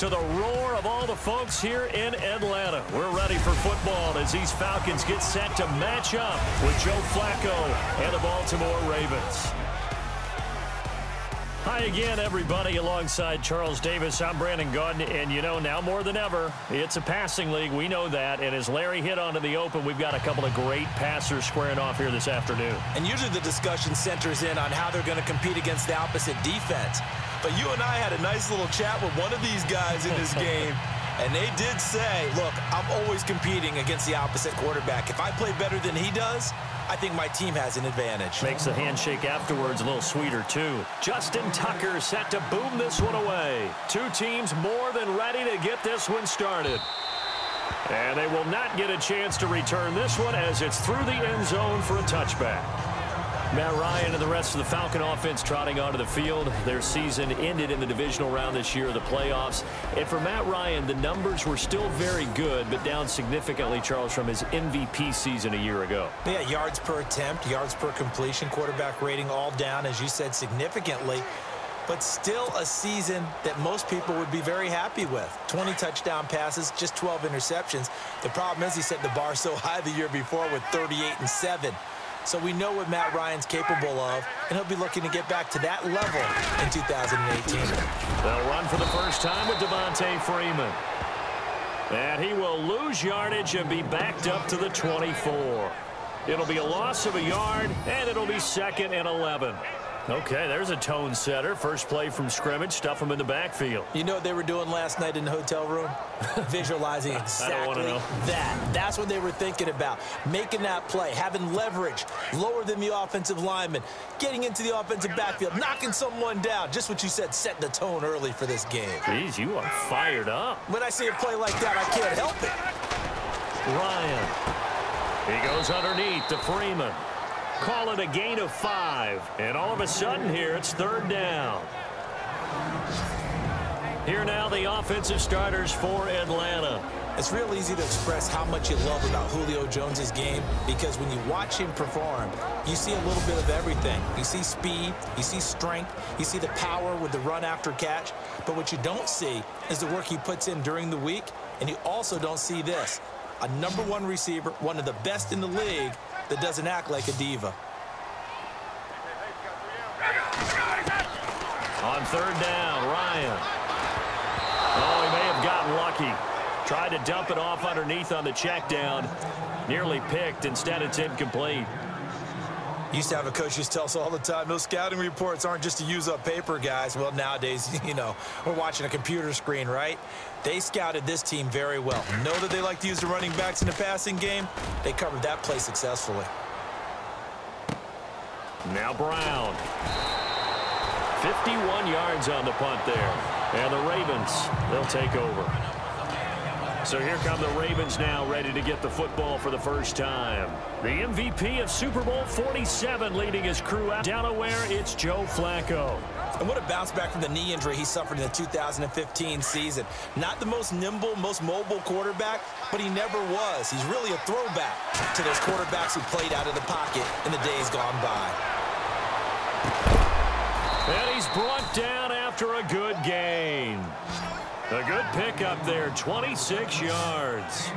to the roar of all the folks here in Atlanta. We're ready for football as these Falcons get set to match up with Joe Flacco and the Baltimore Ravens. Hi again, everybody. Alongside Charles Davis, I'm Brandon Gaudin, and you know, now more than ever, it's a passing league. We know that, and as Larry hit onto the open, we've got a couple of great passers squaring off here this afternoon. And usually the discussion centers in on how they're going to compete against the opposite defense. But you and I had a nice little chat with one of these guys in this game, and they did say, look, I'm always competing against the opposite quarterback. If I play better than he does, I think my team has an advantage. Makes the handshake afterwards a little sweeter, too. Justin Tucker set to boom this one away. Two teams more than ready to get this one started. And they will not get a chance to return this one as it's through the end zone for a touchback. Matt Ryan and the rest of the Falcon offense trotting onto the field. Their season ended in the divisional round this year, the playoffs. And for Matt Ryan, the numbers were still very good, but down significantly, Charles, from his MVP season a year ago. Yeah, yards per attempt, yards per completion, quarterback rating all down, as you said, significantly. But still a season that most people would be very happy with. 20 touchdown passes, just 12 interceptions. The problem is he set the bar so high the year before with 38-7. So we know what Matt Ryan's capable of, and he'll be looking to get back to that level in 2018. They'll run for the first time with Devontae Freeman. And he will lose yardage and be backed up to the 24. It'll be a loss of a yard, and it'll be 2nd and 11. Okay, there's a tone setter. First play from scrimmage, stuff him in the backfield. You know what they were doing last night in the hotel room? Visualizing exactly that. That's what they were thinking about. Making that play, having leverage, lower than the offensive lineman, getting into the offensive backfield, knocking someone down. Just what you said, set the tone early for this game. Jeez, you are fired up. When I see a play like that, I can't help it. Ryan. He goes underneath to Freeman. Call it a gain of 5. And all of a sudden here, it's 3rd down. Here now, the offensive starters for Atlanta. It's real easy to express how much you love about Julio Jones' game because when you watch him perform, you see a little bit of everything. You see speed, you see strength, you see the power with the run after catch. But what you don't see is the work he puts in during the week, and you also don't see this. A #1 receiver, one of the best in the league, that doesn't act like a diva. On 3rd down, Ryan. Oh, he may have gotten lucky. Tried to dump it off underneath on the check down. Nearly picked. Instead, it's incomplete. Used to have a coach used to tell us all the time, those scouting reports aren't just to use up paper, guys. Well, nowadays, you know, we're watching a computer screen, right? They scouted this team very well. Know that they like to use the running backs in the passing game? They covered that play successfully. Now Brown. 51 yards on the punt there. And the Ravens, they'll take over. So here come the Ravens now, ready to get the football for the first time. The MVP of Super Bowl 47 leading his crew out. Delaware, it's Joe Flacco. And what a bounce back from the knee injury he suffered in the 2015 season. Not the most nimble, most mobile quarterback, but he never was. He's really a throwback to those quarterbacks who played out of the pocket in the days gone by. And he's brought down after a good gain. A good pickup there, 26 yards.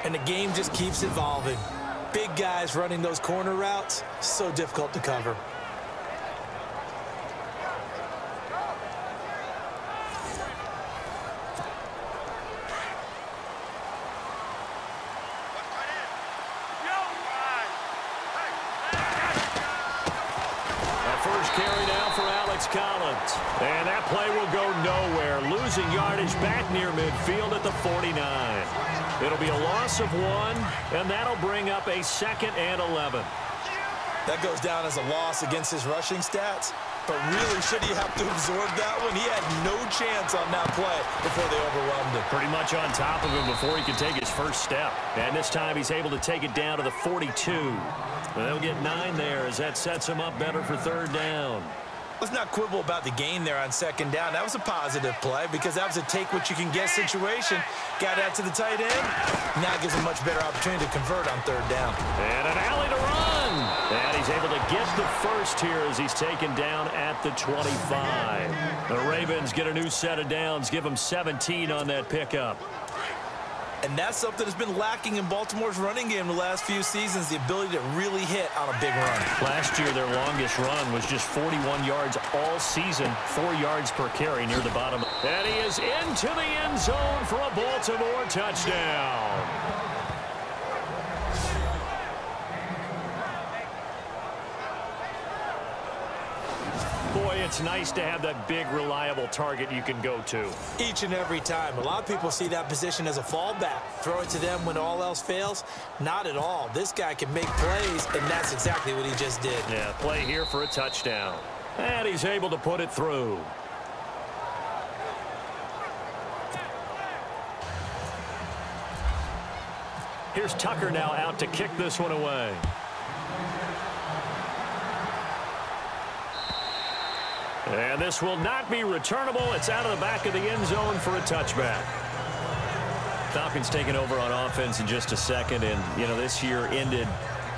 And the game just keeps evolving. Big guys running those corner routes, so difficult to cover. Carry down for Alex Collins. And that play will go nowhere. Losing yardage back near midfield at the 49. It'll be a loss of 1, and that'll bring up a 2nd and 11. That goes down as a loss against his rushing stats. But really, should he have to absorb that one? He had no chance on that play before they overwhelmed him. Pretty much on top of him before he could take his first step. And this time he's able to take it down to the 42. And they'll get 9 there as that sets him up better for 3rd down. Let's not quibble about the gain there on 2nd down. That was a positive play because that was a take-what-you-can-get situation. Got out to the tight end. Now gives him a much better opportunity to convert on 3rd down. And an alley to run. And he's he's able to get the first here as he's taken down at the 25. The Ravens get a new set of downs, give them 17 on that pickup. And that's something that's been lacking in Baltimore's running game the last few seasons, the ability to really hit on a big run. Last year, their longest run was just 41 yards all season, 4 yards per carry near the bottom. And he is into the end zone for a Baltimore touchdown. Boy, it's nice to have that big, reliable target you can go to. Each and every time. A lot of people see that position as a fallback. Throw it to them when all else fails. Not at all. This guy can make plays, and that's exactly what he just did. Yeah, play here for a touchdown. And he's able to put it through. Here's Tucker now out to kick this one away. And this will not be returnable. It's out of the back of the end zone for a touchback. Falcons taking over on offense in just a second. And, you know, this year ended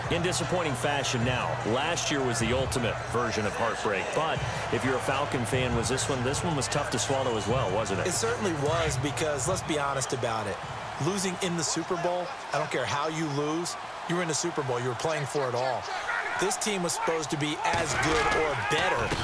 in disappointing fashion now. Last year was the ultimate version of heartbreak. But if you're a Falcon fan, was this one was tough to swallow as well, wasn't it? It certainly was, because let's be honest about it. Losing in the Super Bowl, I don't care how you lose, you were in the Super Bowl. You were playing for it all. This team was supposed to be as good or better.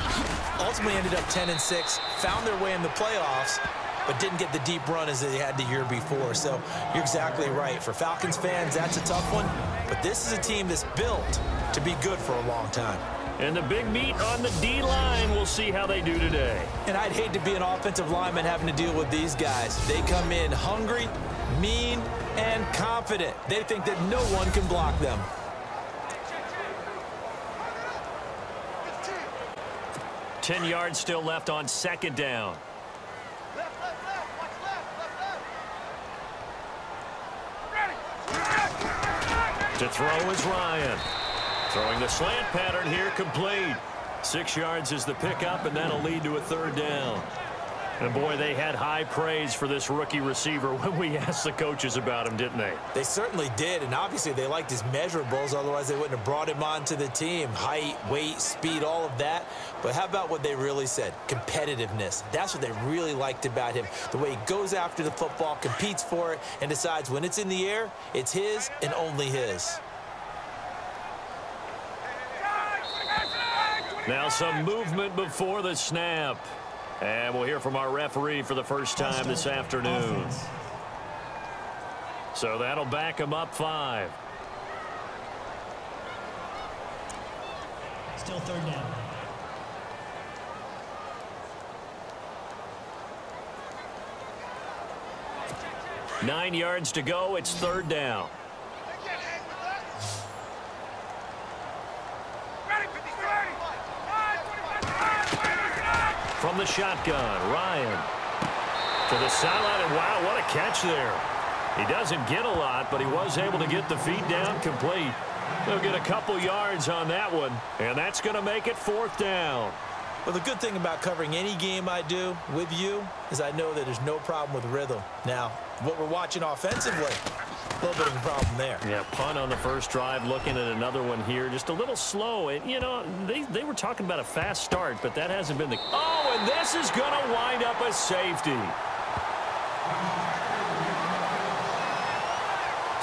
Ultimately ended up 10-6, found their way in the playoffs, but didn't get the deep run as they had the year before. So you're exactly right. For Falcons fans, that's a tough one. But this is a team that's built to be good for a long time. And the big meat on the D-line, we'll see how they do today. And I'd hate to be an offensive lineman having to deal with these guys. They come in hungry, mean, and confident. They think that no one can block them. Ten yards still left on second down. To throw is Ryan. Throwing the slant pattern here, complete. 6 yards is the pickup, and that'll lead to a third down. And, boy, they had high praise for this rookie receiver when we asked the coaches about him, didn't they? They certainly did, and obviously they liked his measurables. Otherwise, they wouldn't have brought him onto the team. Height, weight, speed, all of that. But how about what they really said? Competitiveness. That's what they really liked about him. The way he goes after the football, competes for it, and decides when it's in the air, it's his and only his. Now some movement before the snap. And we'll hear from our referee for the first time this afternoon. So that'll back him up 5. Still third down. Nine yards to go. It's third down. From the shotgun, Ryan to the sideline, and wow, what a catch there. He doesn't get a lot, but he was able to get the feet down complete. They'll get a couple yards on that one, and that's going to make it fourth down. Well, the good thing about covering any game I do with you is I know that there's no problem with rhythm. Now, what we're watching offensively, a little bit of a problem there. Yeah, punt on the first drive, looking at another one here. Just a little slow. And, you know, they were talking about a fast start, but that hasn't been the... Oh, and this is going to wind up a safety.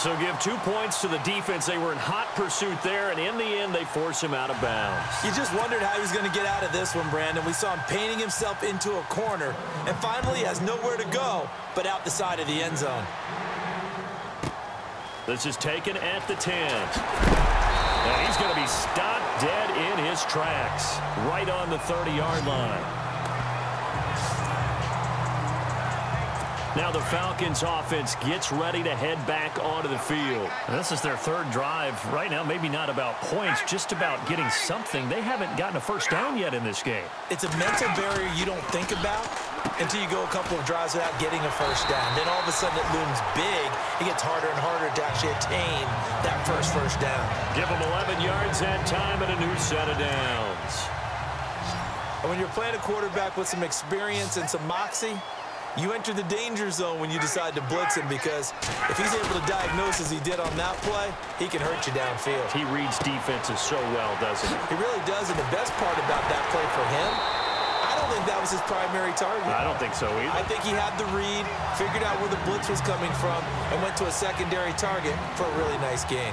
So give 2 points to the defense. They were in hot pursuit there, and in the end, they force him out of bounds. You just wondered how he was going to get out of this one, Brandon. We saw him painting himself into a corner, and finally he has nowhere to go but out the side of the end zone. This is taken at the 10. And he's going to be stopped dead in his tracks, right on the 30-yard line. Now the Falcons offense gets ready to head back onto the field. And this is their third drive. Right now, maybe not about points, just about getting something. They haven't gotten a first down yet in this game. It's a mental barrier you don't think about until you go a couple of drives without getting a first down. Then all of a sudden it looms big. It gets harder and harder to actually attain that first down. Give them 11 yards that time and a new set of downs. And when you're playing a quarterback with some experience and some moxie, You enter the danger zone when you decide to blitz him, because if he's able to diagnose as he did on that play, he can hurt you downfield. He reads defenses so well, doesn't he? He really does, and the best part about that play for him, I don't think that was his primary target. I don't think so either. I think he had the read, figured out where the blitz was coming from, and went to a secondary target for a really nice gain.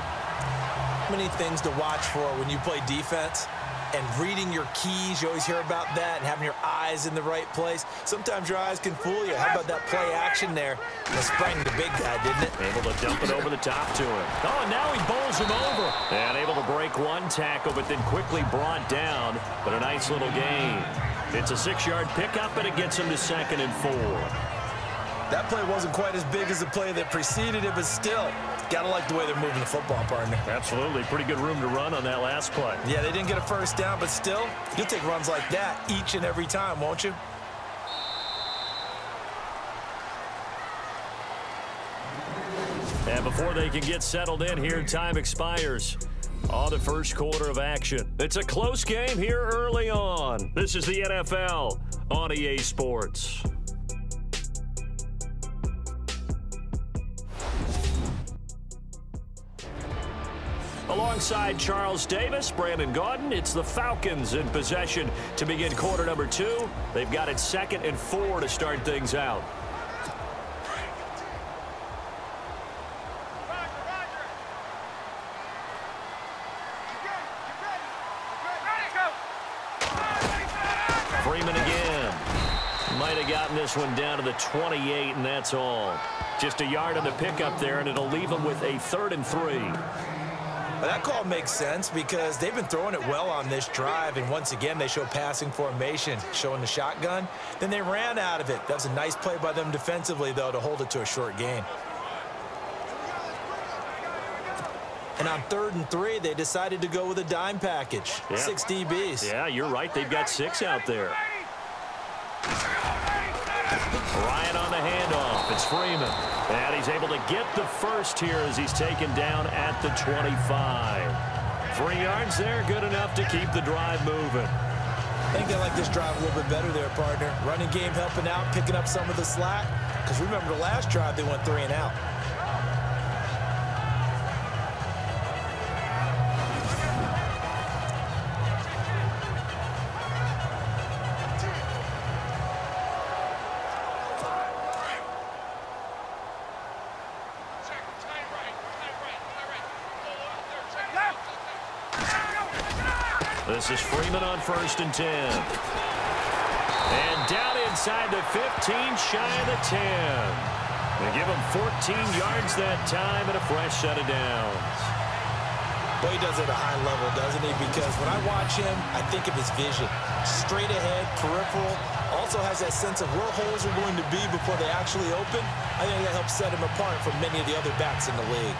Many things to watch for when you play defense. And reading your keys, you always hear about that, and having your eyes in the right place. Sometimes your eyes can fool you. How about that play action there? That sprang the big guy, didn't it? Able to dump it over the top to him. Oh, now he bowls him over. And able to break one tackle, but then quickly brought down. But a nice little gain. It's a 6-yard pickup, and it gets him to 2nd and 4. That play wasn't quite as big as the play that preceded it, but still, gotta like the way they're moving the football, partner. Absolutely. Pretty good room to run on that last play. Yeah, they didn't get a first down, but still, you'll take runs like that each and every time, won't you? And before they can get settled in here, time expires on the first quarter of action. It's a close game here early on. This is the NFL on EA Sports. Alongside Charles Davis, Brandon Gaudin, it's the Falcons in possession to begin quarter number 2. They've got it 2nd and 4 to start things out. Freeman again. Might have gotten this one down to the 28, and that's all. Just a yard on the pickup there, and it'll leave them with a 3rd and 3. Well, that call makes sense because they've been throwing it well on this drive, and once again they show passing formation, showing the shotgun. Then they ran out of it. That was a nice play by them defensively, though, to hold it to a short gain. And on 3rd and 3, they decided to go with a dime package. Yeah. 6 DBs. Yeah, you're right. They've got 6 out there. Ryan on the handoff. It's Freeman. And he's able to get the first here as he's taken down at the 25. 3 yards there, good enough to keep the drive moving. I think they like this drive a little bit better there, partner. Running game helping out, picking up some of the slack. Because remember, the last drive they went 3 and out. This is Freeman on 1st and 10. And down inside the 15, shy of the 10. They give him 14 yards that time and a fresh set of downs. Well, he does it at a high level, doesn't he? Because when I watch him, I think of his vision. Straight ahead, peripheral. Also has that sense of where holes are going to be before they actually open. I think that helps set him apart from many of the other backs in the league.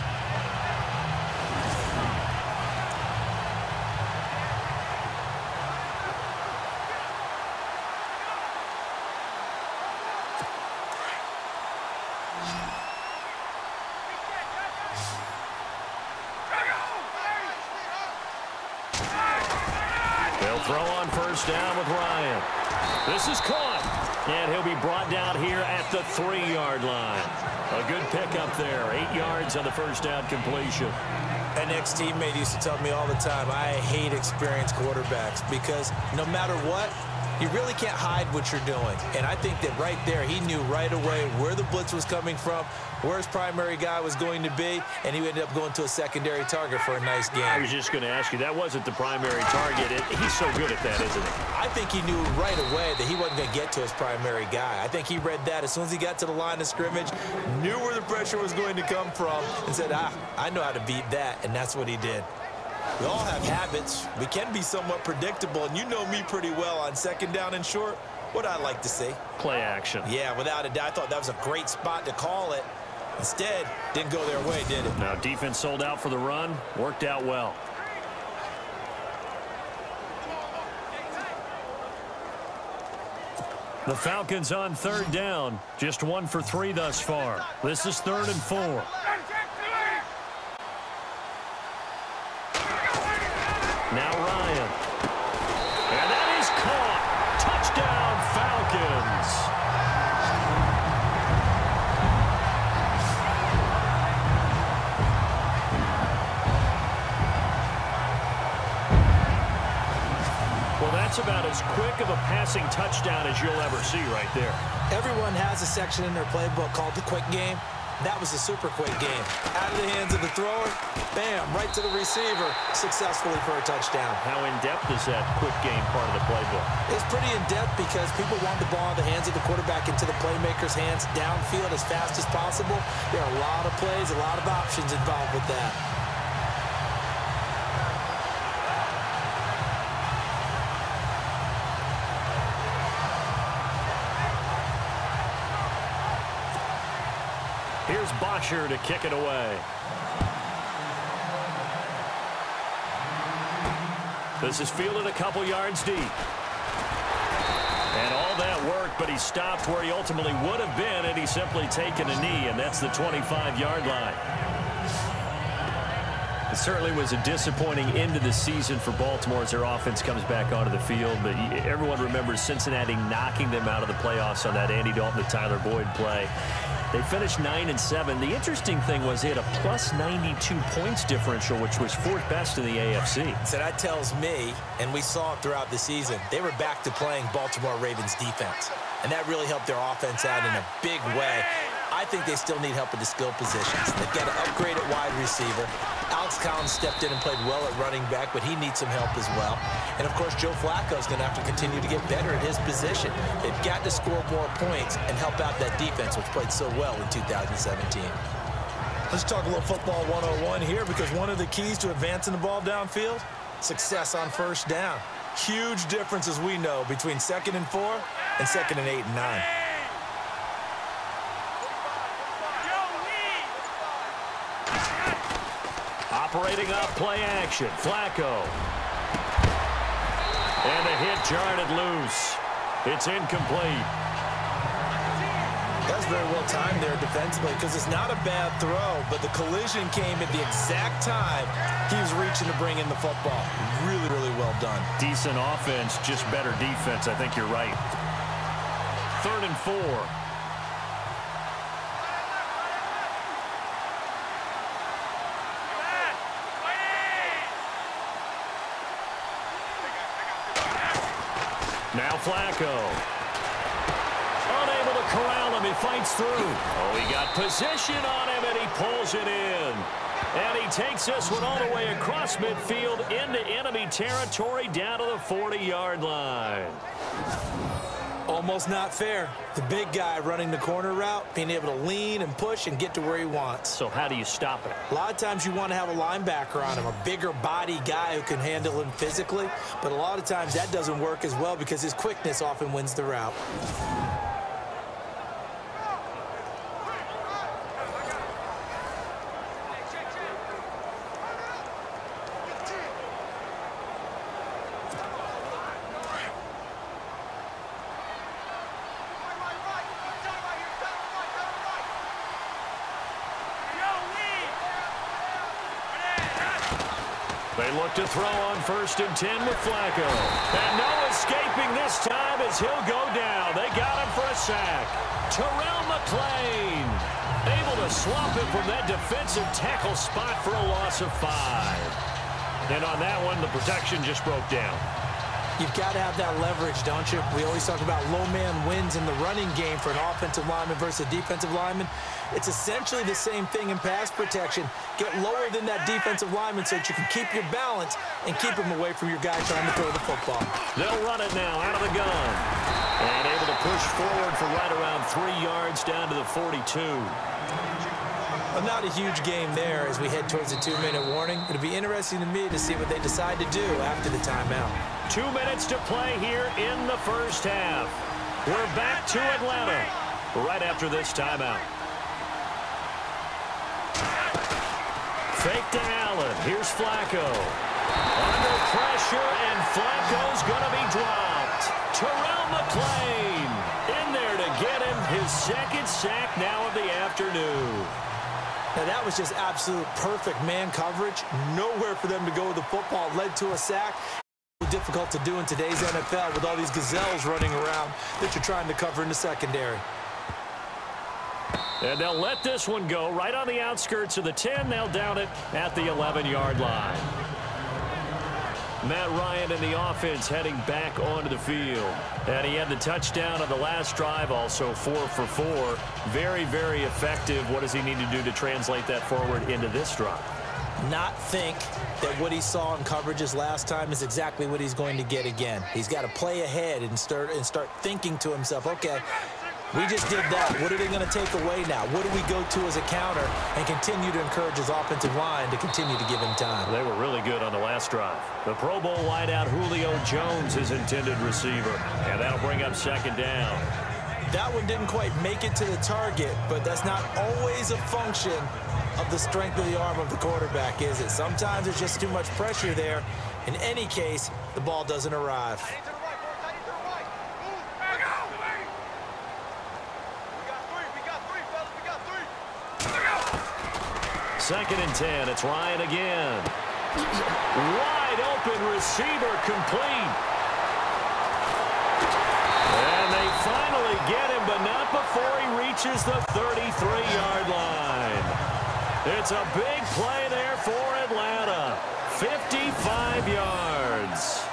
Throw on 1st down with Ryan. This is caught. And he'll be brought down here at the 3-yard line. A good pickup there. 8 yards on the 1st down completion. An ex-teammate used to tell me all the time, I hate experienced quarterbacks because no matter what, you really can't hide what you're doing. And I think that right there, he knew right away where the blitz was coming from, where his primary guy was going to be, and he ended up going to a secondary target for a nice game. I was just going to ask you, that wasn't the primary target. He's so good at that, isn't he? I think he knew right away that he wasn't going to get to his primary guy. I think he read that as soon as he got to the line of scrimmage, knew where the pressure was going to come from, and said, I know how to beat that, and that's what he did. We all have habits. We can be somewhat predictable, and you know me pretty well on 2nd down and short. What I like to see. Play action. Yeah, without a doubt. I thought that was a great spot to call it. Instead, didn't go their way, did it? Now, defense sold out for the run. Worked out well. The Falcons on 3rd down. Just 1 for 3 thus far. This is 3rd and 4. Now Ryan. And that is caught. Touchdown, Falcons. That's about as quick of a passing touchdown as you'll ever see right there. Everyone has a section in their playbook called the quick game. That was a super quick game. Out of the hands of the thrower, bam, right to the receiver, successfully for a touchdown. How in-depth is that quick game part of the playbook? It's pretty in-depth because people want the ball in the hands of the quarterback into the playmaker's hands downfield as fast as possible. There are a lot of plays, a lot of options involved with that. Here's Bosher to kick it away. This is fielded a couple yards deep. And all that work, but he stopped where he ultimately would have been had he simply taken a knee, and that's the 25-yard line. It certainly was a disappointing end to the season for Baltimore as their offense comes back onto the field, but everyone remembers Cincinnati knocking them out of the playoffs on that Andy Dalton to Tyler Boyd play. They finished 9-7. The interesting thing was they had a plus 92 points differential, which was fourth best in the AFC. So that tells me, and we saw it throughout the season, they were back to playing Baltimore Ravens defense. And that really helped their offense out in a big way. I think they still need help with the skill positions. They've got to upgrade at wide receiver. Alex Collins stepped in and played well at running back, but he needs some help as well. And, of course, Joe Flacco is going to have to continue to get better at his position. They've got to score more points and help out that defense, which played so well in 2017. Let's talk a little football 101 here, because one of the keys to advancing the ball downfield, success on first down. Huge difference, as we know, between 2nd and 4 and 2nd and 8 and 9. Operating up play action. Flacco. And the hit jarred it loose. It's incomplete. That's very well timed there defensively, because it's not a bad throw, but the collision came at the exact time he was reaching to bring in the football. Really, really well done. Decent offense, just better defense. I think you're right. 3rd and 4. Now Flacco. Unable to corral him. He fights through. Oh, he got position on him, and he pulls it in. And he takes this one all the way across midfield into enemy territory down to the 40-yard line. Almost not fair. The big guy running the corner route, being able to lean and push and get to where he wants. So how do you stop it? A lot of times you want to have a linebacker on him, a bigger body guy who can handle him physically. But a lot of times that doesn't work as well because his quickness often wins the route. They look to throw on 1st and 10 with Flacco. And no escaping this time as he'll go down. They got him for a sack. Terrell McClain able to swap him from that defensive tackle spot for a loss of 5. And on that one, the protection just broke down. You've got to have that leverage, don't you? We always talk about low man wins in the running game for an offensive lineman versus a defensive lineman. It's essentially the same thing in pass protection. Get lower than that defensive lineman so that you can keep your balance and keep him away from your guy trying to throw the football. They'll run it now out of the gun. And able to push forward for right around 3 yards down to the 42. Well, not a huge game there as we head towards the 2-minute warning. It'll be interesting to me to see what they decide to do after the timeout. 2 minutes to play here in the first half. We're back to Atlanta right after this timeout. Fake to Allen. Here's Flacco. Under pressure, and Flacco's going to be dropped. Terrell McClain in there to get him his 2nd sack now of the afternoon. Now, that was just absolute perfect man coverage. Nowhere for them to go with the football. Led to a sack. Difficult to do in today's NFL with all these gazelles running around that you're trying to cover in the secondary. And they'll let this one go right on the outskirts of the 10. They'll down it at the 11-yard line. Matt Ryan and the offense heading back onto the field. And he had the touchdown on the last drive, also 4 for 4. Very, very effective. What does he need to do to translate that forward into this drive? Not think that what he saw in coverages last time is exactly what he's going to get again. He's got to play ahead and start thinking to himself, okay, we just did that. What are they going to take away now? What do we go to as a counter? And continue to encourage his offensive line to continue to give him time. They were really good on the last drive. The Pro Bowl wideout Julio Jones is intended receiver. And that'll bring up second down. That one didn't quite make it to the target, but that's not always a function of the strength of the arm of the quarterback, is it? Sometimes there's just too much pressure there. In any case, the ball doesn't arrive. Second and 10. It's Ryan again. Wide open receiver complete. And they finally get him, but not before he reaches the 33-yard line. It's a big play there for Atlanta. 55 yards.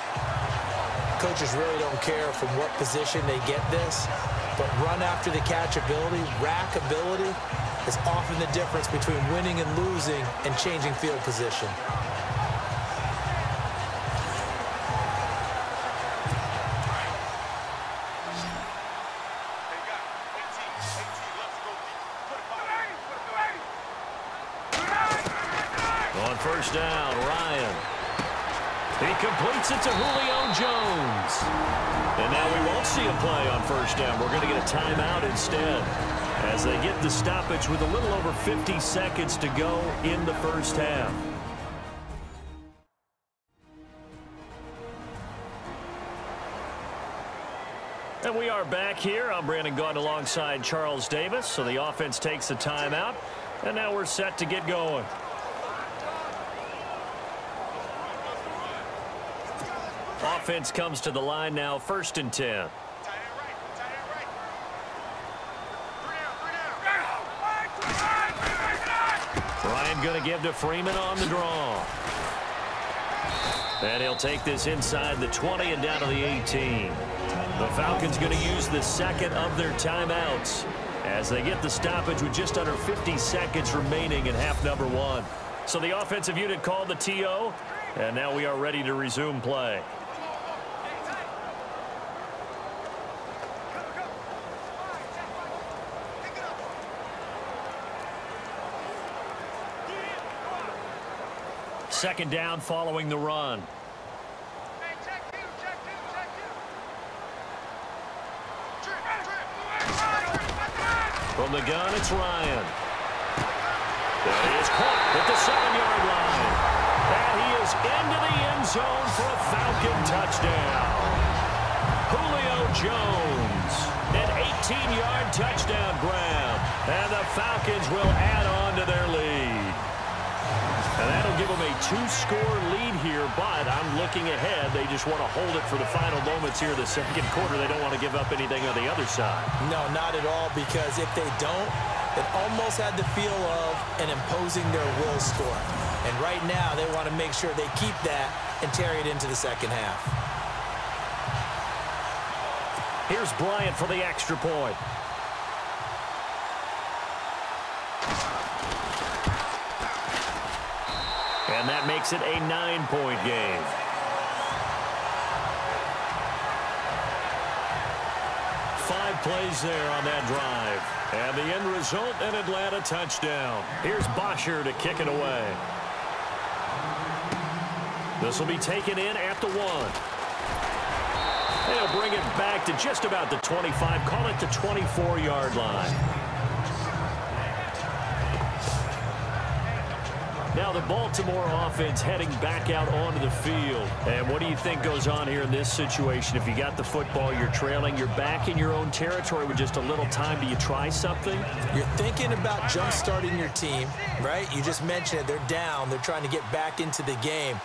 Coaches really don't care from what position they get this, but run after the catch ability, rack ability, is often the difference between winning and losing and changing field position. On first down, Ryan. He completes it to Julio Jones. And now we won't see a play on first down. We're going to get a timeout instead, as they get the stoppage with a little over 50 seconds to go in the first half. And we are back here. I'm Brandon Gaudin alongside Charles Davis. So the offense takes the timeout, and now we're set to get going. Offense comes to the line now, first and 10. Ryan going to give to Freeman on the draw. And he'll take this inside the 20 and down to the 18. The Falcons going to use the second of their timeouts as they get the stoppage with just under 50 seconds remaining in half number 1. So the offensive unit called the TO, and now we are ready to resume play. Second down following the run. From the gun, it's Ryan. That is caught at the 7-yard line. And he is into the end zone for a Falcon touchdown. Julio Jones, an 18-yard touchdown grab. And the Falcons will add on to their lead. And that'll give them a 2-score lead here, but I'm looking ahead. They just want to hold it for the final moments here of the second quarter. They don't want to give up anything on the other side. No, not at all, because if they don't, it almost had the feel of an imposing their will score. And right now, they want to make sure they keep that and carry it into the second half. Here's Bryant for the extra point. And that makes it a 9-point game. 5 plays there on that drive. And the end result, an Atlanta touchdown. Here's Bosher to kick it away. This will be taken in at the 1. They'll bring it back to just about the 25. Call it the 24-yard line. Now the Baltimore offense heading back out onto the field. And what do you think goes on here in this situation? If you got the football, you're trailing, you're back in your own territory with just a little time. Do you try something? You're thinking about jump-starting your team, right? You just mentioned it. They're down. They're trying to get back into the game.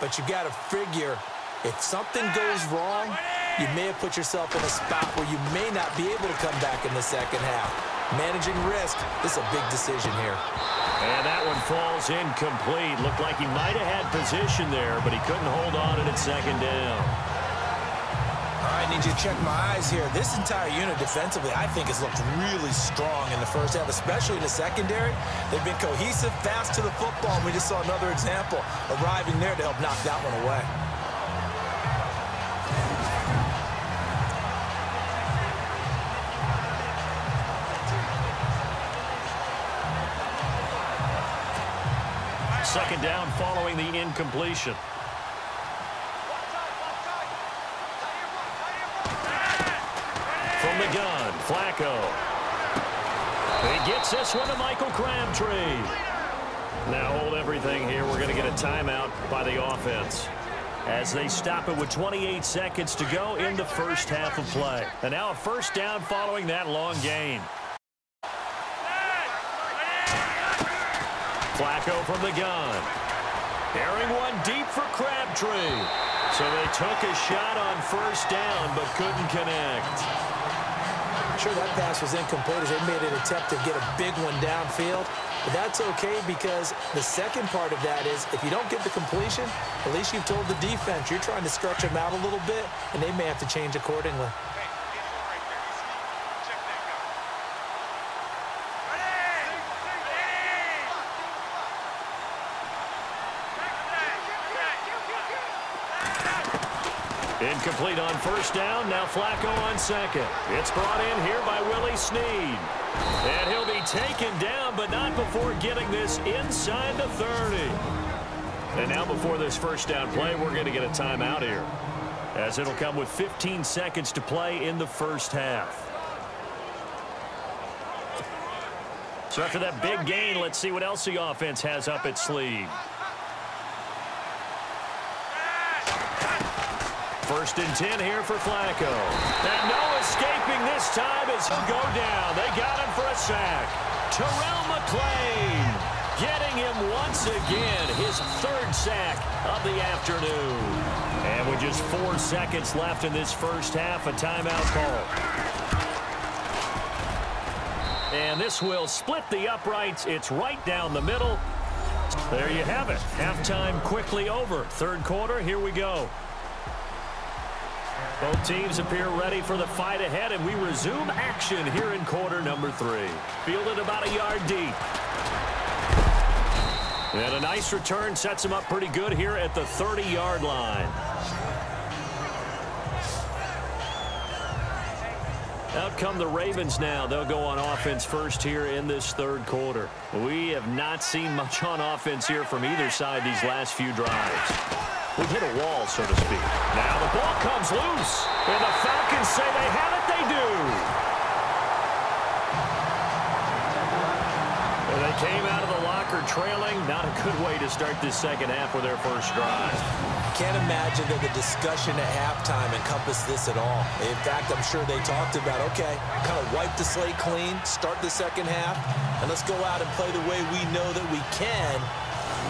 But you've got to figure, if something goes wrong, you may have put yourself in a spot where you may not be able to come back in the second half. Managing risk. This is a big decision here. And that one falls incomplete. Looked like he might have had position there, but he couldn't hold on at second down. All right, I need you to check my eyes here. This entire unit defensively, I think, has looked really strong in the first half, especially in the secondary. They've been cohesive, fast to the football. We just saw another example arriving there to help knock that one away. Second down following the incompletion. From the gun, Flacco. He gets this one to Michael Crabtree. Now hold everything here. We're going to get a timeout by the offense as they stop it with 28 seconds to go in the first half of play. And now a first down following that long gain. Flacco from the gun. Airing one deep for Crabtree. So they took a shot on first down but couldn't connect. Sure, that pass was incomplete as they made an attempt to get a big one downfield. But that's okay because the second part of that is if you don't get the completion, at least you've told the defense you're trying to stretch them out a little bit, and they may have to change accordingly. Incomplete on first down. Now Flacco on second. It's brought in here by Willie Snead. And he'll be taken down, but not before getting this inside the 30. And now before this first down play, we're going to get a timeout here, as it'll come with 15 seconds to play in the first half. So after that big gain, let's see what else the offense has up its sleeve. First and 10 here for Flacco. And no escaping this time as he'll go down. They got him for a sack. Terrell McClain getting him once again, his third sack of the afternoon. And with just 4 seconds left in this first half, a timeout call. And this will split the uprights. It's right down the middle. There you have it. Halftime quickly over. Third quarter, here we go. Both teams appear ready for the fight ahead, and we resume action here in quarter number 3. Fielded about a yard deep. And a nice return sets him up pretty good here at the 30-yard line. Out come the Ravens now. They'll go on offense first here in this third quarter. We have not seen much on offense here from either side these last few drives. We've hit a wall, so to speak. Now the ball comes loose. And the Falcons say they have it. They do. And they came out of the locker trailing. Not a good way to start this second half with their first drive. Can't imagine that the discussion at halftime encompassed this at all. In fact, I'm sure they talked about, okay, kind of wipe the slate clean, start the second half, and let's go out and play the way we know that we can.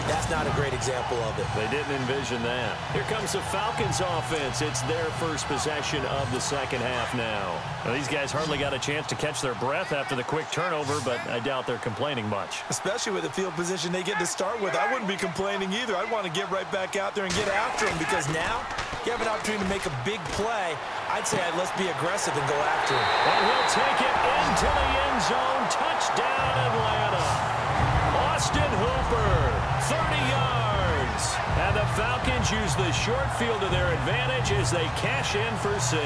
That's not a great example of it. They didn't envision that. Here comes the Falcons offense. It's their first possession of the second half now. Well, these guys hardly got a chance to catch their breath after the quick turnover, but I doubt they're complaining much. Especially with the field position they get to start with. I wouldn't be complaining either. I'd want to get right back out there and get after them because now you have an opportunity to make a big play. I'd say let's be aggressive and go after him. And he'll take it into the end zone. Touchdown, Atlanta. Austin Hooper, 30 yards. And the Falcons use the short field to their advantage as they cash in for 6.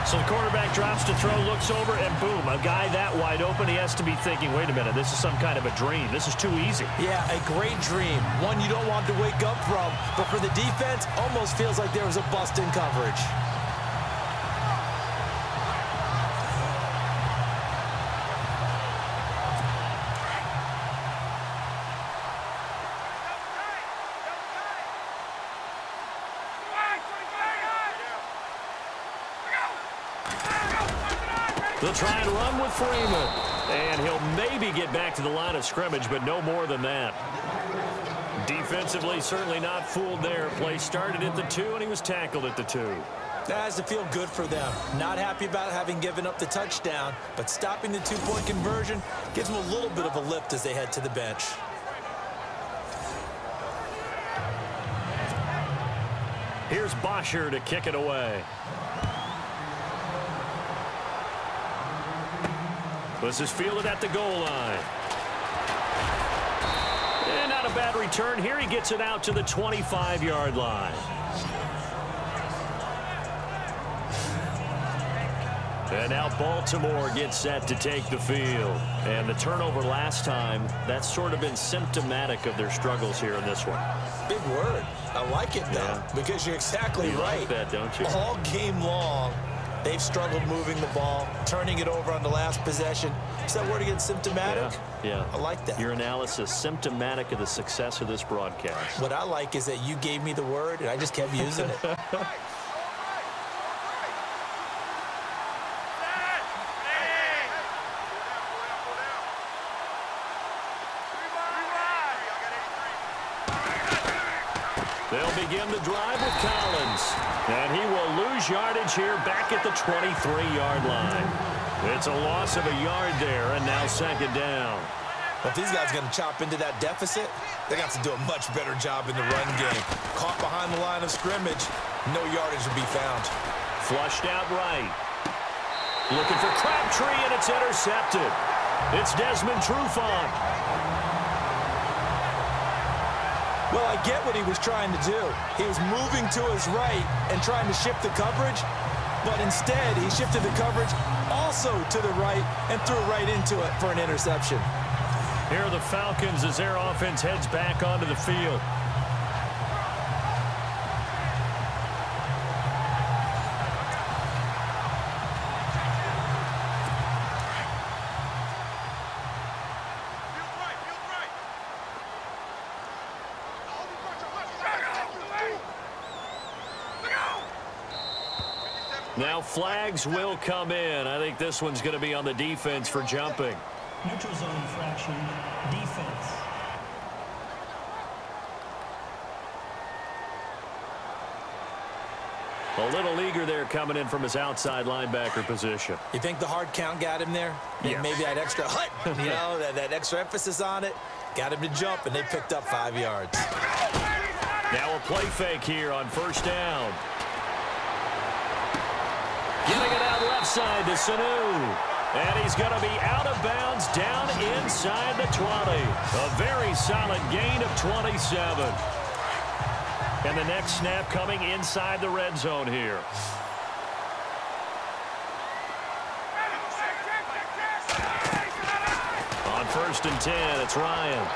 So the quarterback drops to throw, looks over, and boom, a guy that wide open, he has to be thinking, wait a minute, this is some kind of a dream. This is too easy. Yeah, a great dream. One you don't want to wake up from. But for the defense, almost feels like there was a bust in coverage. They'll try and run with Freeman. And he'll maybe get back to the line of scrimmage, but no more than that. Defensively, certainly not fooled there. Play started at the 2, and he was tackled at the 2. That has to feel good for them. Not happy about having given up the touchdown, but stopping the two-point conversion gives them a little bit of a lift as they head to the bench. Here's Bosher to kick it away. This is fielded at the goal line. And not a bad return here. He gets it out to the 25-yard line. And now Baltimore gets set to take the field. And the turnover last time, that's sort of been symptomatic of their struggles here in this one. Big word. I like it, though, because you're exactly right. You like that, don't you? All game long, they've struggled moving the ball, turning it over on the last possession. Is that word again, symptomatic? Yeah. I like that. Your analysis, symptomatic of the success of this broadcast. What I like is that you gave me the word, and I just kept using it. They'll begin the drive with Collins. And he will lose yardage here back at the 23-yard line. It's a loss of a yard there, and now second down. But if these guys are going to chop into that deficit, they got to do a much better job in the run game. Caught behind the line of scrimmage, no yardage will be found. Flushed out right. Looking for Crabtree, and it's intercepted. It's Desmond Trufant. Well, I get what he was trying to do. He was moving to his right and trying to shift the coverage, but instead he shifted the coverage also to the right and threw right into it for an interception. Here are the Falcons as their offense heads back onto the field. Now flags will come in. I think this one's going to be on the defense for jumping. Neutral zone infraction, defense. A little eager there coming in from his outside linebacker position. You think the hard count got him there? Yeah. Maybe that extra hut, that extra emphasis on it, got him to jump, and they picked up 5 yards. Now a play fake here on first down. Getting it out left side to Sanu. And he's going to be out of bounds down inside the 20. A very solid gain of 27. And the next snap coming inside the red zone here. On first and 10, it's Ryan.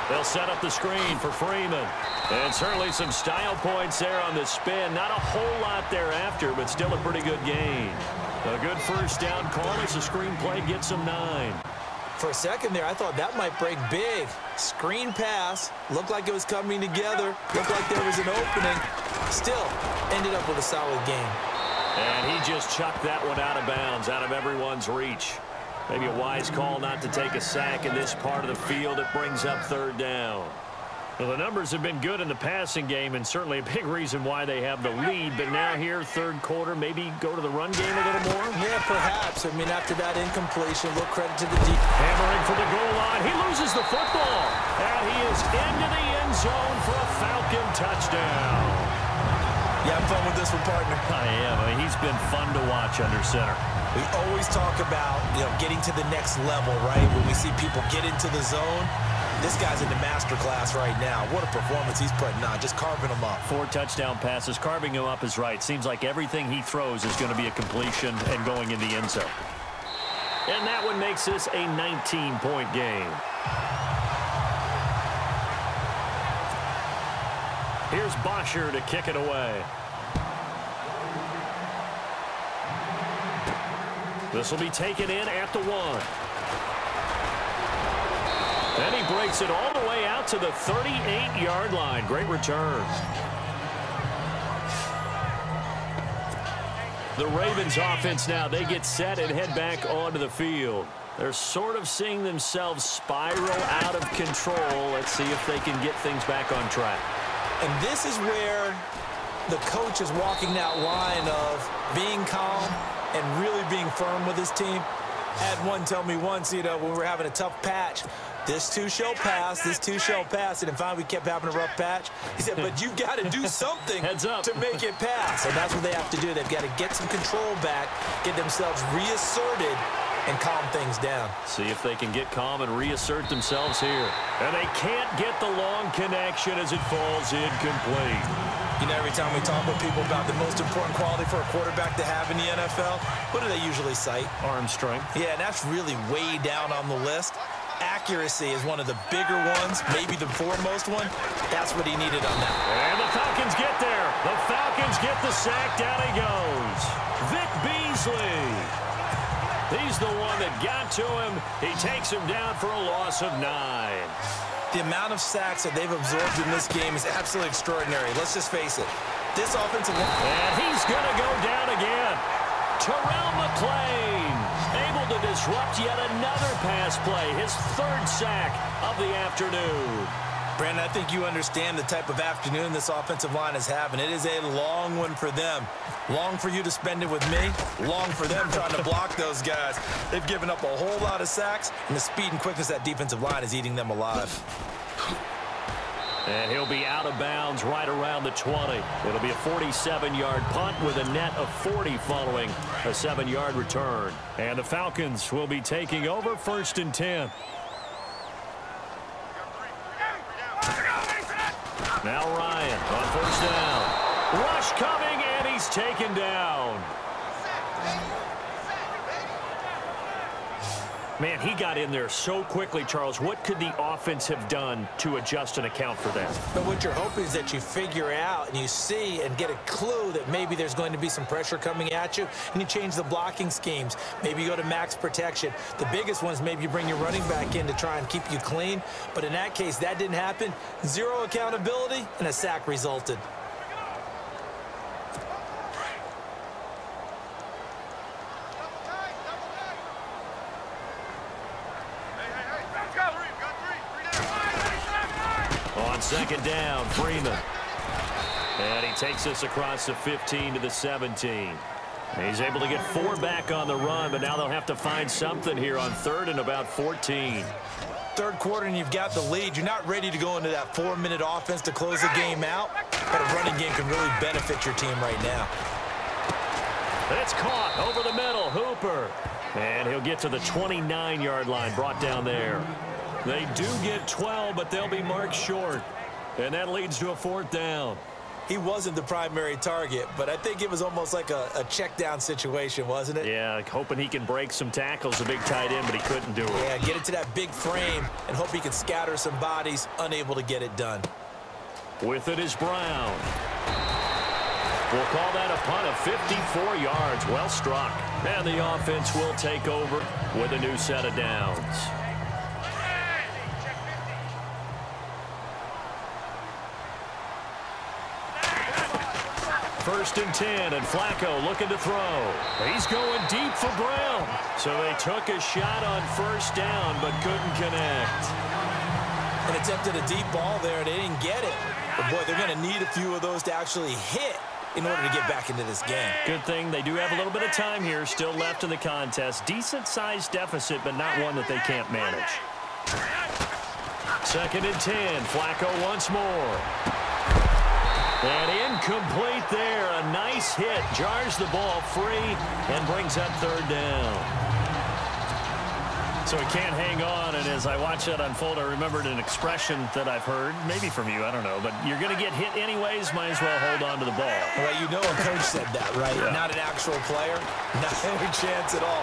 They'll set up the screen for Freeman. And certainly some style points there on the spin. Not a whole lot thereafter, but still a pretty good gain. A good first down call as the screen play gets him 9. For a second there, I thought that might break big. Screen pass. Looked like it was coming together. Looked like there was an opening. Still ended up with a solid game. And he just chucked that one out of bounds, out of everyone's reach. Maybe a wise call not to take a sack in this part of the field. It brings up third down. Well, the numbers have been good in the passing game, and certainly a big reason why they have the lead. But now here, third quarter, maybe go to the run game a little more? Yeah, perhaps. I mean, after that incompletion, a little credit to the deep. Hammering for the goal line. He loses the football. And he is into the end zone for a Falcon touchdown. You having fun with this one, partner? I am. I mean, he's been fun to watch under center. We always talk about, getting to the next level, right? When we see people get into the zone. This guy's in the master class right now. What a performance he's putting on, just carving them up. 4 touchdown passes. Carving him up is right. Seems like everything he throws is going to be a completion and going in the end zone. And that one makes this a 19-point game. Here's Bosher to kick it away. This will be taken in at the 1. Then he breaks it all the way out to the 38-yard line. Great return. The Ravens offense now, they get set and head back onto the field. They're sort of seeing themselves spiral out of control. Let's see if they can get things back on track. And this is where the coach is walking that line of being calm and really being firm with his team. I had one tell me once, when we were having a tough patch, this too shall pass, this too shall pass. And finally we kept having a rough patch. He said, but you've got to do something to make it pass. And that's what they have to do. They've got to get some control back, get themselves reasserted, and calm things down. See if they can get calm and reassert themselves here. And they can't get the long connection as it falls incomplete. Every time we talk with people about the most important quality for a quarterback to have in the NFL, what do they usually cite? Arm strength. Yeah, and that's really way down on the list. Accuracy is one of the bigger ones, maybe the foremost one. That's what he needed on that. And the Falcons get there. The Falcons get the sack. Down he goes. Vic Beasley. He's the one that got to him. He takes him down for a loss of 9. The amount of sacks that they've absorbed in this game is absolutely extraordinary. Let's just face it. This offensive line... And he's going to go down again. Terrell McClain able to disrupt yet another pass play. His 3rd sack of the afternoon. Brandon, I think you understand the type of afternoon this offensive line is having. It is a long one for them. Long for you to spend it with me. Long for them trying to block those guys. They've given up a whole lot of sacks, and the speed and quickness of that defensive line is eating them alive. And he'll be out of bounds right around the 20. It'll be a 47-yard punt with a net of 40 following a 7-yard return. And the Falcons will be taking over 1st and 10. Now Ryan on 1st down. Rush coming, and he's taken down. Man, he got in there so quickly, Charles. What could the offense have done to adjust and account for that? But what you're hoping is that you figure out and you see and get a clue that maybe there's going to be some pressure coming at you, and you change the blocking schemes. Maybe you go to max protection. The biggest one is maybe you bring your running back in to try and keep you clean. But in that case, that didn't happen. 0 accountability, and a sack resulted. On 2nd down, Freeman. And he takes us across the 15 to the 17. He's able to get 4 back on the run, but now they'll have to find something here on 3rd and about 14. 3rd quarter and you've got the lead. You're not ready to go into that 4-minute offense to close the game out, but a running game can really benefit your team right now. It's caught over the middle. Hooper. And he'll get to the 29-yard line, brought down there. They do get 12, but they'll be marked short. And that leads to a 4th down. He wasn't the primary target, but I think it was almost like a check down situation, wasn't it? Yeah, hoping he can break some tackles, a big tight end, but he couldn't do it. Yeah, get it to that big frame and hope he can scatter some bodies, unable to get it done. With it is Brown. We'll call that a punt of 54 yards. Well struck. And the offense will take over with a new set of downs. 1st and 10, and Flacco looking to throw. He's going deep for Brown. So they took a shot on 1st down, but couldn't connect. And attempted a deep ball there, and they didn't get it. But, boy, they're going to need a few of those to actually hit in order to get back into this game. Good thing they do have a little bit of time here still left in the contest. Decent-sized deficit, but not one that they can't manage. 2nd and 10, Flacco once more. And incomplete there. A nice hit. Jars the ball free and brings up 3rd down. So he can't hang on. And as I watch that unfold, I remembered an expression that I've heard, maybe from you, I don't know, but you're going to get hit anyways, might as well hold on to the ball. Well, you know a coach said that, right? Yeah. Not an actual player. Not any chance at all.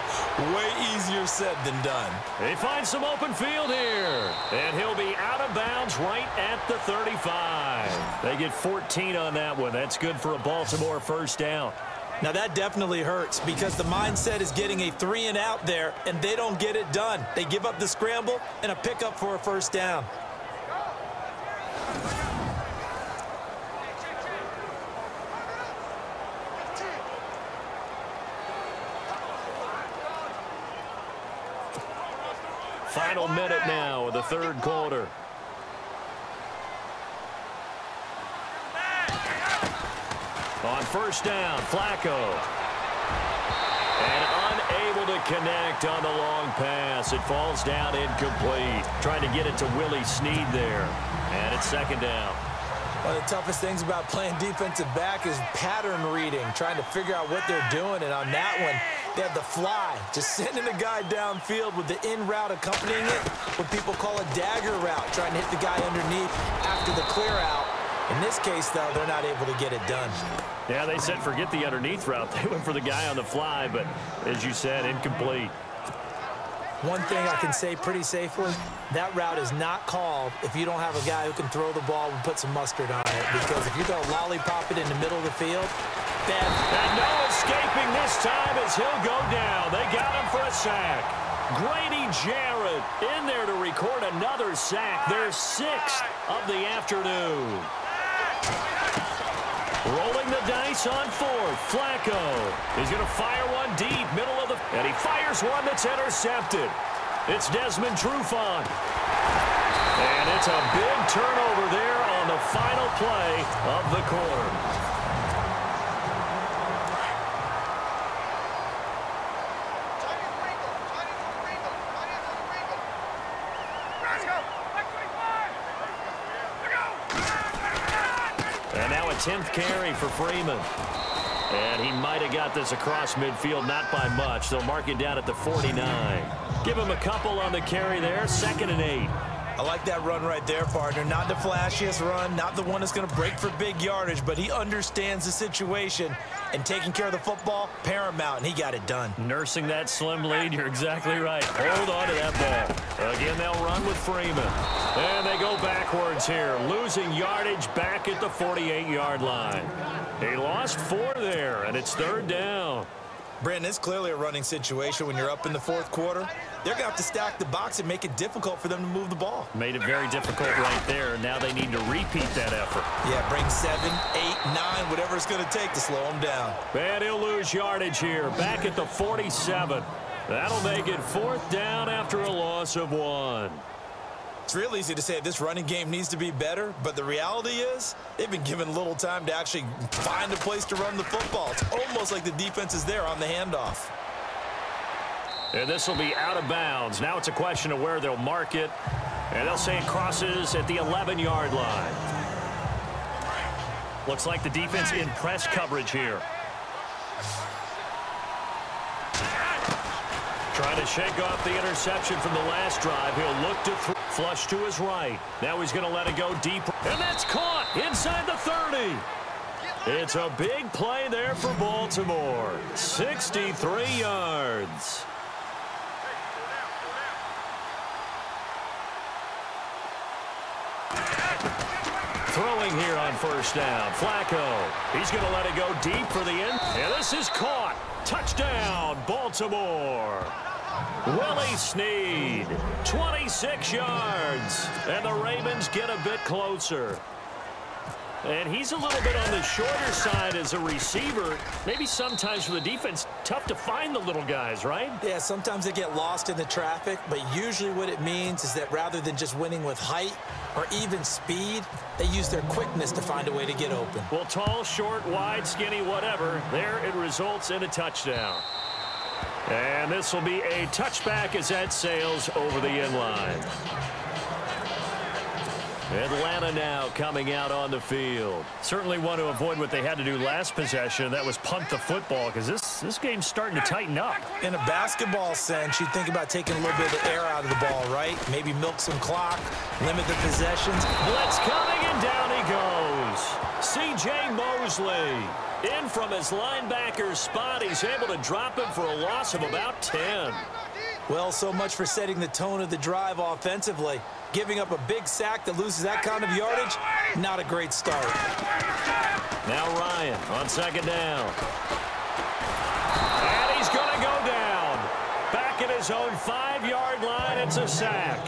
Way easier said than done. They find some open field here. And he'll be out of bounds right at the 35. They get 14 on that one. That's good for a Baltimore 1st down. Now, that definitely hurts because the mindset is getting a 3-and-out there, and they don't get it done. They give up the scramble and a pickup for a 1st down. Final minute now of the 3rd quarter. On first down, Flacco. And unable to connect on the long pass. It falls down incomplete. Trying to get it to Willie Snead there. And it's second down. One of the toughest things about playing defensive back is pattern reading, trying to figure out what they're doing. And on that one, they had the fly, just sending the guy downfield with the in route accompanying it, what people call a dagger route, trying to hit the guy underneath after the clear out. In this case, though, they're not able to get it done. Yeah, they said forget the underneath route. They went for the guy on the fly, but as you said, incomplete. One thing I can say pretty safely, that route is not called if you don't have a guy who can throw the ball and put some mustard on it. Because if you go lollipop it in the middle of the field, bad. And no escaping this time as he'll go down. They got him for a sack. Grady Jarrett in there to record another sack. Their 6th of the afternoon. Rolling the dice on fourth. Flacco is going to fire one deep, middle of the... And he fires one that's intercepted. It's Desmond Trufant. And it's a big turnover there on the final play of the quarter. And now a 10th carry for Freeman. And he might have got this across midfield, not by much. They'll mark it down at the 49. Give him a couple on the carry there, 2nd and 8. I like that run right there, partner. Not the flashiest run, not the one that's going to break for big yardage, but he understands the situation, and taking care of the football, paramount, and he got it done. Nursing that slim lead, you're exactly right. Hold on to that ball. Again, they'll run with Freeman. And they go backwards here, losing yardage back at the 48-yard line. He lost 4 there, and it's 3rd down. Brandon, it's clearly a running situation when you're up in the 4th quarter. They're going to have to stack the box and make it difficult for them to move the ball. Made it very difficult right there. Now they need to repeat that effort. Yeah, bring 7, 8, 9, whatever it's going to take to slow them down. And he'll lose yardage here, back at the 47. That'll make it 4th down after a loss of 1. It's real easy to say this running game needs to be better, but the reality is they've been given little time to actually find a place to run the football. It's almost like the defense is there on the handoff. And this will be out of bounds. Now it's a question of where they'll mark it, and they'll say it crosses at the 11-yard line. Looks like the defense in press coverage here. Trying to shake off the interception from the last drive. He'll look to flush to his right. Now he's going to let it go deep. And that's caught inside the 30. It's a big play there for Baltimore. 63 yards. Throwing here on first down. Flacco. He's going to let it go deep for the end. And this is caught. Touchdown, Baltimore. Willie Snead, 26 yards. And the Ravens get a bit closer. And he's a little bit on the shorter side as a receiver. Maybe sometimes for the defense, tough to find the little guys, right? Yeah, sometimes they get lost in the traffic, but usually what it means is that rather than just winning with height or even speed, they use their quickness to find a way to get open. Well, tall, short, wide, skinny, whatever, there it results in a touchdown. And this will be a touchback as that sails over the end line. Atlanta now coming out on the field. Certainly want to avoid what they had to do last possession. That was punt the football, because this game's starting to tighten up. In a basketball sense, you think about taking a little bit of the air out of the ball, right? Maybe milk some clock, limit the possessions. Blitz coming, and down he goes. C.J. Mosley in from his linebacker spot. He's able to drop him for a loss of about 10. Well, so much for setting the tone of the drive offensively. Giving up a big sack that loses that kind of yardage, not a great start. Now Ryan on second down. And he's going to go down. Back at his own 5-yard line, it's a sack.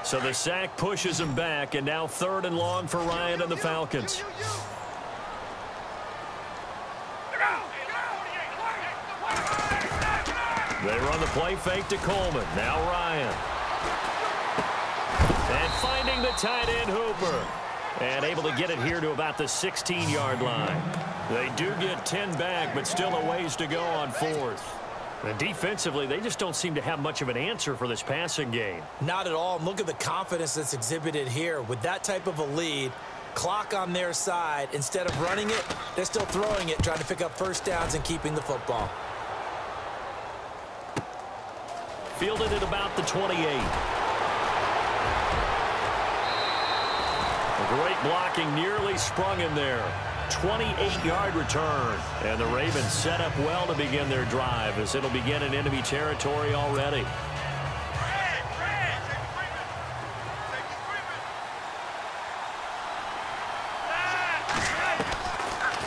So the sack pushes him back, and now 3rd and long for Ryan and the Falcons. They run the play fake to Coleman. Now Ryan. And finding the tight end Hooper. And able to get it here to about the 16-yard line. They do get 10 back, but still a ways to go on fourth. And defensively, they just don't seem to have much of an answer for this passing game. Not at all. And look at the confidence that's exhibited here. With that type of a lead, clock on their side, instead of running it, they're still throwing it, trying to pick up first downs and keeping the football. Fielded at about the 28. Great blocking, nearly sprung in there. 28-yard return. And the Ravens set up well to begin their drive as it'll begin in enemy territory already.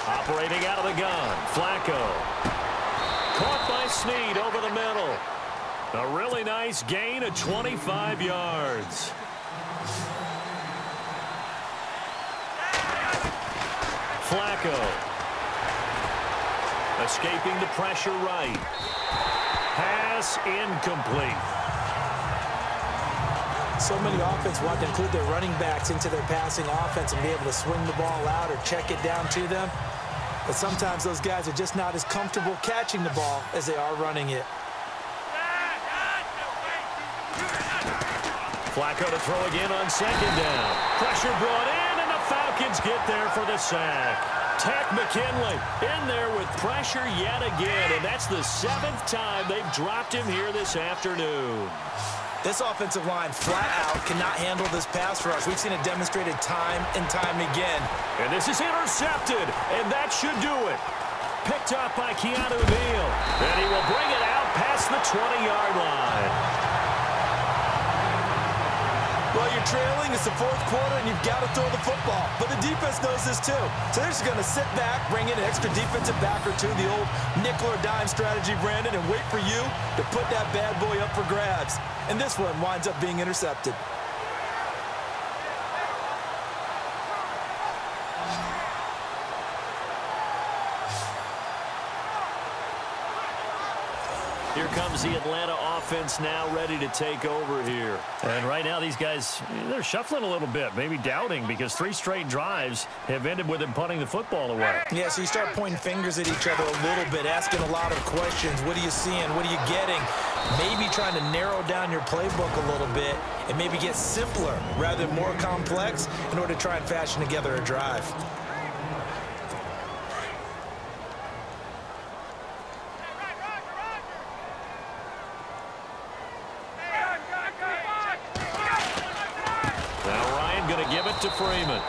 Operating out of the gun, Flacco. Caught by Snead over the middle. A really nice gain of 25 yards. Flacco. Escaping the pressure right. Pass incomplete. So many offenses want to include their running backs into their passing offense and be able to swing the ball out or check it down to them. But sometimes those guys are just not as comfortable catching the ball as they are running it. Flacco to throw again on second down. Pressure brought in. Falcons get there for the sack. Tech McKinley in there with pressure yet again, and that's the 7th time they've dropped him here this afternoon. This offensive line flat out cannot handle this pass rush. We've seen it demonstrated time and time again. And this is intercepted, and that should do it. Picked up by Keanu Neal, and he will bring it out past the 20-yard line. Well, you're trailing. It's the fourth quarter, and you've got to throw the football. But the defense knows this, too. So they're just going to sit back, bring in an extra defensive back or two, the old nickel or dime strategy, Brandon, and wait for you to put that bad boy up for grabs. And this one winds up being intercepted. Here comes the Atlanta offense now ready to take over here. And right now these guys, they're shuffling a little bit, maybe doubting because 3 straight drives have ended with them punting the football away. Yeah, so you start pointing fingers at each other a little bit, asking a lot of questions. What are you seeing? What are you getting? Maybe trying to narrow down your playbook a little bit and maybe get simpler rather than more complex in order to try and fashion together a drive. To Freeman.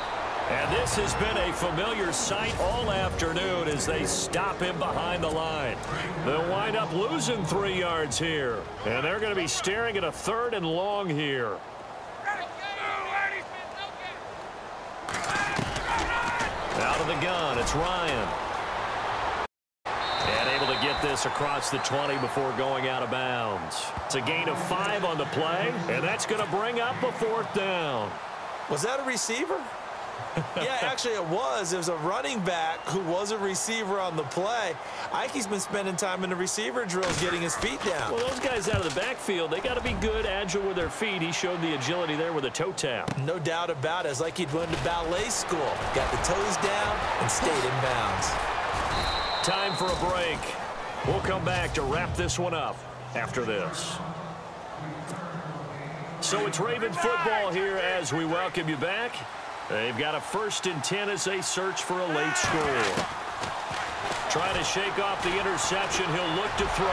And this has been a familiar sight all afternoon as they stop him behind the line. They'll wind up losing 3 yards here. And they're going to be staring at a 3rd and long here. Out of the gun, it's Ryan. And able to get this across the 20 before going out of bounds. It's a gain of 5 on the play, and that's going to bring up a 4th down. Was that a receiver? Yeah, actually it was. It was a running back who was a receiver on the play. Ike's been spending time in the receiver drills getting his feet down. Well, those guys out of the backfield, they got to be good, agile with their feet. He showed the agility there with a toe tap. No doubt about it. It's like he'd went to ballet school. Got the toes down and stayed in bounds. Time for a break. We'll come back to wrap this one up after this. So it's Raven football here as we welcome you back. They've got a 1st and 10 as they search for a late score. Trying to shake off the interception. He'll look to throw.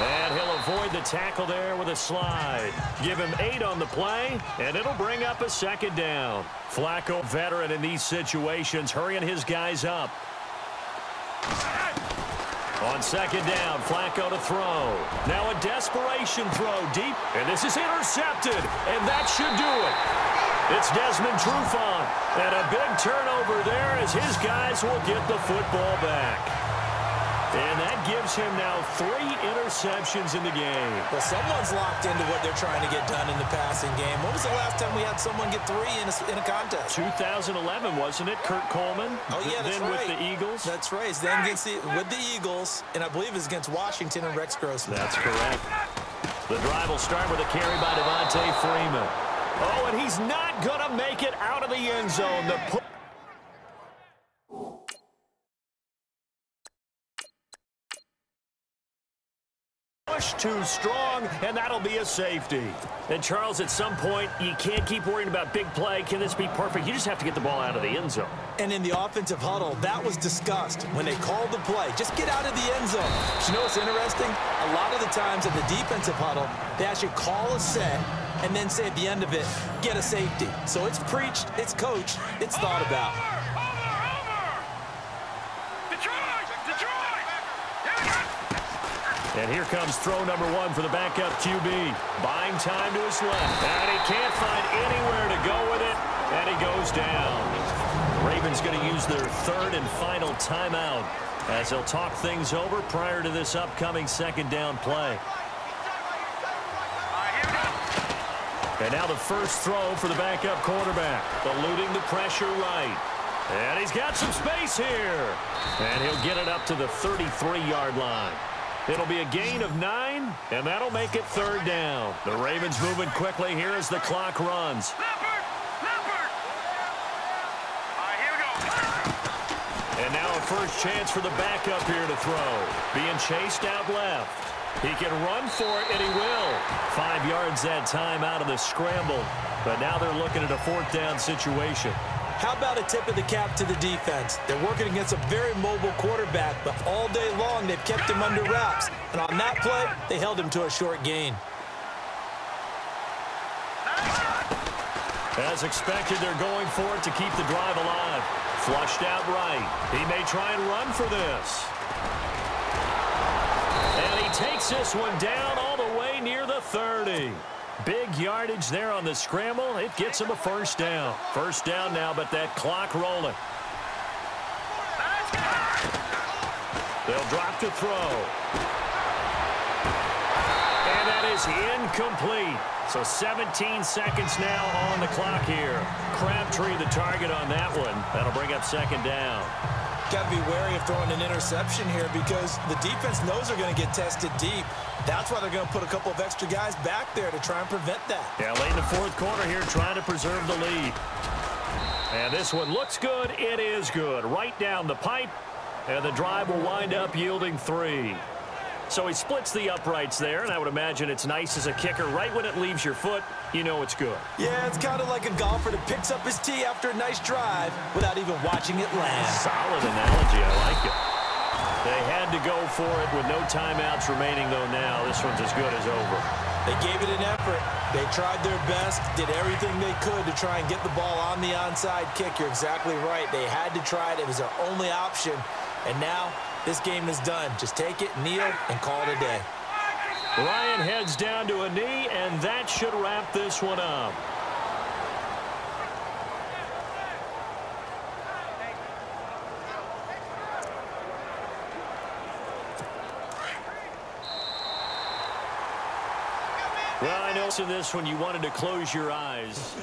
And he'll avoid the tackle there with a slide. Give him 8 on the play, and it'll bring up a 2nd down. Flacco, veteran in these situations, hurrying his guys up. On 2nd down, Flacco to throw. Now a desperation throw deep, and this is intercepted, and that should do it. It's Desmond Trufant, and a big turnover there as his guys will get the football back. And that gives him now 3 interceptions in the game. Well, someone's locked into what they're trying to get done in the passing game. When was the last time we had someone get 3 in a contest? 2011, wasn't it? Kurt Coleman. Oh, yeah, that's then right. with the Eagles. That's right. Then with the Eagles, and I believe it's against Washington and Rex Grossman. That's correct. The drive will start with a carry by Devontae Freeman. Oh, and he's not going to make it out of the end zone. The push too strong, and that'll be a safety. And, Charles, at some point, you can't keep worrying about big play. Can this be perfect? You just have to get the ball out of the end zone. And in the offensive huddle, that was discussed when they called the play. Just get out of the end zone. But you know what's interesting? A lot of the times in the defensive huddle, they actually call a set and then say at the end of it, get a safety. So it's preached, it's coached, it's thought about. And here comes throw number 1 for the backup QB. Buying time to his left. And he can't find anywhere to go with it. And he goes down. The Ravens going to use their 3rd and final timeout as they'll talk things over prior to this upcoming 2nd down play. And now the first throw for the backup quarterback. Eluding the pressure right. And he's got some space here. And he'll get it up to the 33-yard line. It'll be a gain of 9, and that'll make it 3rd down. The Ravens moving quickly here as the clock runs. And now a first chance for the backup here to throw. Being chased out left. He can run for it, and he will. 5 yards that time out of the scramble. But now they're looking at a 4th down situation. How about a tip of the cap to the defense? They're working against a very mobile quarterback, but all day long they've kept him under wraps. And on that play, they held him to a short gain. As expected, they're going for it to keep the drive alive. Flushed out right. He may try and run for this. And he takes this one down all the way near the 30. Big yardage there on the scramble. It gets him a 1st down. 1st down now, but that clock rolling. They'll drop to throw. And that is incomplete. So 17 seconds now on the clock here. Crabtree the target on that one. That'll bring up 2nd down. Got to be wary of throwing an interception here because the defense knows they're going to get tested deep. That's why they're going to put a couple of extra guys back there to try and prevent that. Yeah, late in the 4th quarter here trying to preserve the lead. And this one looks good. It is good. Right down the pipe. And the drive will wind up yielding 3. So he splits the uprights there, and I would imagine it's nice as a kicker. Right when it leaves your foot, you know it's good. Yeah, it's kind of like a golfer that picks up his tee after a nice drive without even watching it land. Solid analogy. I like it. They had to go for it with no timeouts remaining, though, now. This one's as good as over. They gave it an effort. They tried their best, did everything they could to try and get the ball on the onside kick. You're exactly right. They had to try it. It was their only option. And now this game is done. Just take it, kneel, and call it a day. Ryan heads down to a knee, and that should wrap this one up. Well, I know in this one you wanted to close your eyes.